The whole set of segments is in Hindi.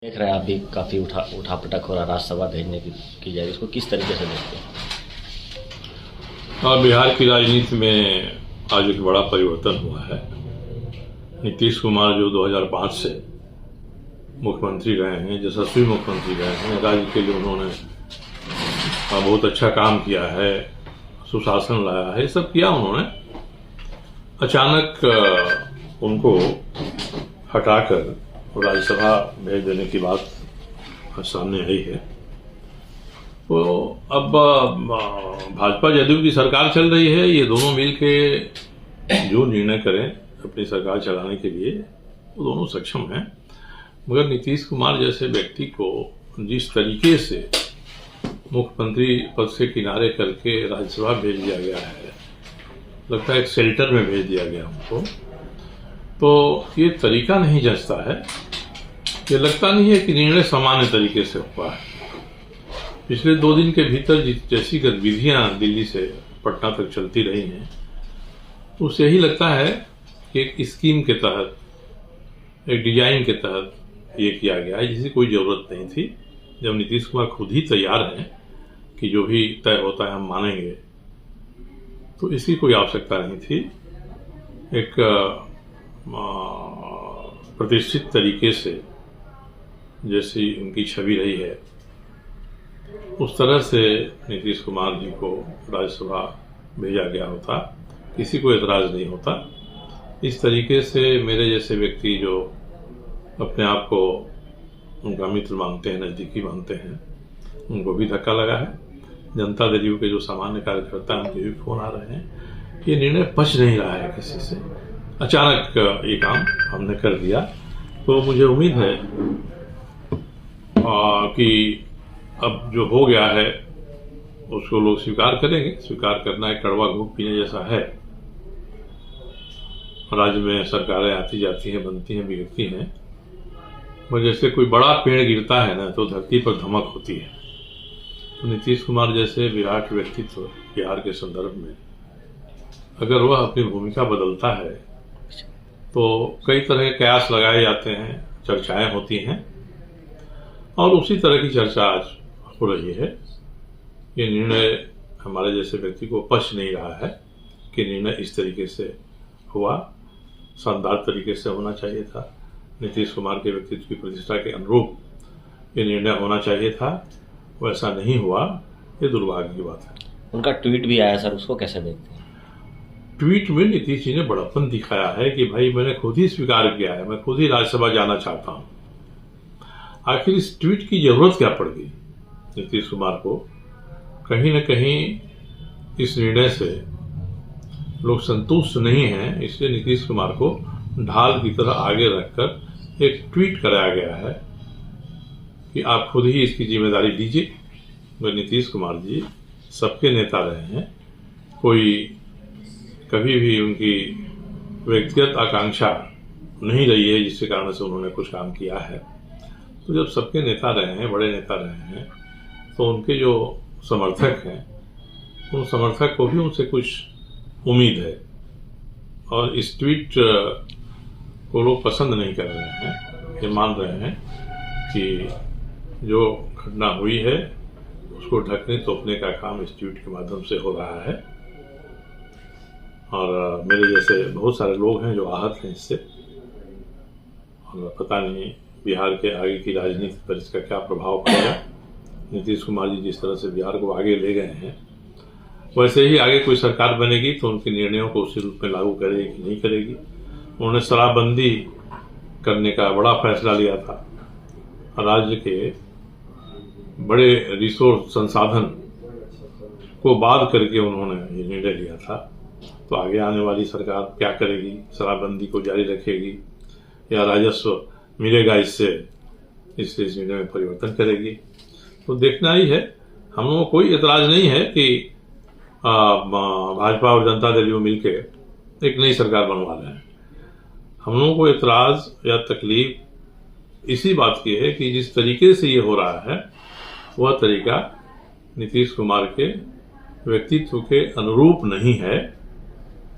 देख रहे हैं आप भी काफ़ी उठापटक हो रहा राज्यसभा भेजने की जाए, इसको किस तरीके से देखते हैं? और बिहार की राजनीति में आज एक बड़ा परिवर्तन हुआ है। नीतीश कुमार जो 2005 से मुख्यमंत्री रहे हैं, यशस्वी मुख्यमंत्री रहे हैं, राज्य के लिए उन्होंने बहुत अच्छा काम किया है, सुशासन लाया है, सब किया उन्होंने। अचानक उनको हटाकर राज्यसभा भेज देने की बात सामने आई है। तो अब भाजपा जदयू की सरकार चल रही है, ये दोनों मिलके जो निर्णय करें अपनी सरकार चलाने के लिए वो दोनों सक्षम हैं। मगर नीतीश कुमार जैसे व्यक्ति को जिस तरीके से मुख्यमंत्री पद से किनारे करके राज्यसभा भेज दिया गया है, लगता है एक शेल्टर में भेज दिया गया उनको, तो ये तरीका नहीं जचता है। ये लगता नहीं है कि निर्णय सामान्य तरीके से हुआ है। पिछले 2 दिन के भीतर जैसी गतिविधियां दिल्ली से पटना तक चलती रही हैं, उससे ही लगता है कि एक स्कीम के तहत, एक डिजाइन के तहत ये किया गया है, जिसकी कोई जरूरत नहीं थी। जब नीतीश कुमार खुद ही तैयार हैं कि जो भी तय होता है हम मानेंगे, तो इसकी कोई आवश्यकता नहीं थी। एक प्रतिष्ठित तरीके से जैसी उनकी छवि रही है, उस तरह से नीतीश कुमार जी को राज्यसभा भेजा गया होता, किसी को एतराज नहीं होता। इस तरीके से मेरे जैसे व्यक्ति जो अपने आप को उनका मित्र मानते हैं, नज़दीकी मानते हैं, उनको भी धक्का लगा है। जनता दल के जो सामान्य कार्यकर्ता हैं, उनके भी फोन आ रहे हैं। ये निर्णय पच नहीं रहा है किसी से। अचानक ये काम हमने कर दिया, तो मुझे उम्मीद है कि अब जो हो गया है उसको लोग स्वीकार करेंगे। स्वीकार करना एक कड़वा घूंट पीने जैसा है। राज्य में सरकारें आती जाती हैं, बनती हैं, बिगड़ती हैं, और जैसे कोई बड़ा पेड़ गिरता है ना, तो धरती पर धमक होती है। तो नीतीश कुमार जैसे विराट व्यक्तित्व बिहार के संदर्भ में अगर वह अपनी भूमिका बदलता है, तो कई तरह के कयास लगाए जाते हैं, चर्चाएं होती हैं, और उसी तरह की चर्चा आज हो रही है। ये निर्णय हमारे जैसे व्यक्ति को पच नहीं रहा है कि निर्णय इस तरीके से हुआ। शानदार तरीके से होना चाहिए था। नीतीश कुमार के व्यक्तित्व की प्रतिष्ठा के अनुरूप ये निर्णय होना चाहिए था, वैसा नहीं हुआ। ये दुर्भाग्य की बात है। उनका ट्वीट भी आया सर, उसको कैसे देखते हैं? ट्वीट में नीतीश जी ने बड़प्पन दिखाया है कि भाई मैंने खुद ही स्वीकार किया है, मैं खुद ही राज्यसभा जाना चाहता हूं। आखिर इस ट्वीट की जरूरत क्या पड़ गई नीतीश कुमार को? कहीं न कहीं इस निर्णय से लोग संतुष्ट नहीं हैं, इसलिए नीतीश कुमार को ढाल की तरह आगे रखकर एक ट्वीट कराया गया है कि आप खुद ही इसकी जिम्मेदारी लीजिए। मगर नीतीश कुमार जी सबके नेता रहे हैं, कोई कभी भी उनकी व्यक्तिगत आकांक्षा नहीं रही है जिसके कारण से उन्होंने कुछ काम किया है। तो जब सबके नेता रहे हैं, बड़े नेता रहे हैं, तो उनके जो समर्थक हैं, उन समर्थक को भी उनसे कुछ उम्मीद है। और इस ट्वीट को लोग पसंद नहीं कर रहे हैं। ये मान रहे हैं कि जो घटना हुई है उसको ढकने तोपने का काम इस ट्वीट के माध्यम से हो रहा है। और मेरे जैसे बहुत सारे लोग हैं जो आहत हैं इससे, और पता नहीं बिहार के आगे की राजनीति पर इसका क्या प्रभाव पड़ेगा। नीतीश कुमार जी जिस तरह से बिहार को आगे ले गए हैं, वैसे ही आगे कोई सरकार बनेगी तो उनके निर्णयों को उसी रूप में लागू करेगी कि नहीं करेगी। उन्होंने शराबबंदी करने का बड़ा फैसला लिया था। राज्य के बड़े रिसोर्स संसाधन को बाध करके उन्होंने ये निर्णय लिया था। तो आगे आने वाली सरकार क्या करेगी? शराबबंदी को जारी रखेगी या राजस्व मिलेगा इससे इस निर्णय में परिवर्तन करेगी? तो देखना ही है। हम लोगों को कोई एतराज नहीं है कि भाजपा और जनता दल मिलके एक नई सरकार बनवा रहे हैं। हम लोगों को एतराज या तकलीफ इसी बात की है कि जिस तरीके से ये हो रहा है, वह तरीका नीतीश कुमार के व्यक्तित्व के अनुरूप नहीं है।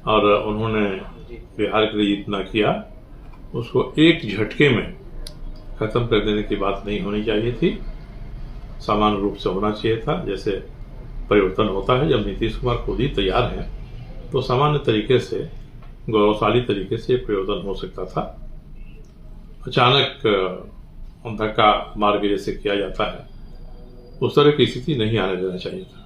और उन्होंने बिहार के लिए जितना किया उसको एक झटके में खत्म कर देने की बात नहीं होनी चाहिए थी, सामान्य रूप से होना चाहिए था। जैसे परिवर्तन होता है, जब नीतीश कुमार खुद ही तैयार हैं तो सामान्य तरीके से, गौरवशाली तरीके से परिवर्तन हो सकता था। अचानक धक्का मार के जैसे किया जाता है, उस तरह की स्थिति नहीं आने देना चाहिए था।